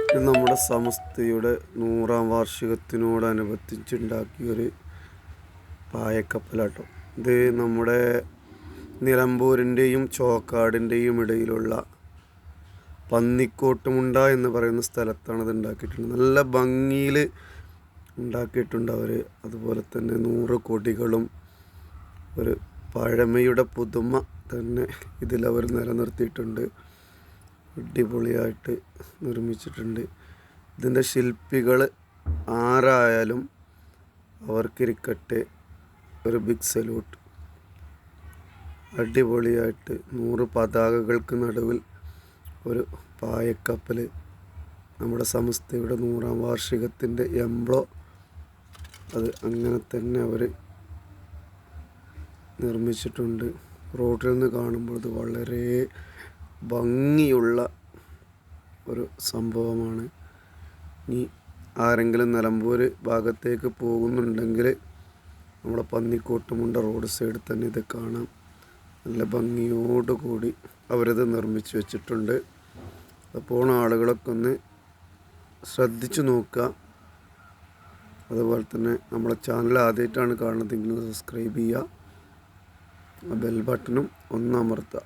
ഇത് നമ്മുടെ സമസ്തയുടെ 100-ാം വാർഷികത്തിനോടനുബന്ധിച്ചുണ്ടാക്കിയൊരു പായക്കപ്പലാട്ടോ. ഇത് നമ്മുടെ നിലമ്പൂരിൻ്റെയും ചോക്കാടിൻ്റെയും ഇടയിലുള്ള പന്നിക്കോട്ടുമുണ്ട എന്ന് പറയുന്ന സ്ഥലത്താണ് ഇത് ഉണ്ടാക്കിയിട്ടുണ്ട്. നല്ല ഭംഗിയിൽ ഉണ്ടാക്കിയിട്ടുണ്ട് അവർ. അതുപോലെ തന്നെ 100 കൊടികളും ഒരു പഴമയുടെ പുതുമ തന്നെ ഇതിലവർ നിലനിർത്തിയിട്ടുണ്ട്. അടിപൊളിയായിട്ട് നിർമ്മിച്ചിട്ടുണ്ട്. ഇതിൻ്റെ ശില്പികൾ ആരായാലും അവർക്കിരിക്കട്ടെ ഒരു ബിഗ് സല്യൂട്ട്. അടിപൊളിയായിട്ട് 100 പതാകകൾക്ക് നടുവിൽ ഒരു പായക്കപ്പൽ, നമ്മുടെ സമസ്തയുടെ 100-ാം വാർഷികത്തിൻ്റെ എംബ്ലോ അത് അങ്ങനെ തന്നെ അവർ നിർമ്മിച്ചിട്ടുണ്ട്. റോഡിൽ നിന്ന് കാണുമ്പോൾ ഇത് വളരെ ഭംഗിയുള്ള ഒരു സംഭവമാണ്. ഇനി ആരെങ്കിലും നിലമ്പൂർ ഭാഗത്തേക്ക് പോകുന്നുണ്ടെങ്കിൽ നമ്മുടെ പന്നിക്കോട്ടുമുണ്ട റോഡ് സൈഡിൽ തന്നെ ഇത് കാണാം. നല്ല ഭംഗിയോടുകൂടി അവരത് നിർമ്മിച്ച് വെച്ചിട്ടുണ്ട്. അപ്പോൾ ആളുകളൊക്കെ ഒന്ന് ശ്രദ്ധിച്ചു നോക്കുക. അതുപോലെ തന്നെ നമ്മളെ ചാനൽ ആദ്യമായിട്ടാണ് കാണുന്നതെങ്കിൽ സബ്സ്ക്രൈബ് ചെയ്യുക, ബെൽ ബട്ടണും ഒന്ന് അമർത്തുക.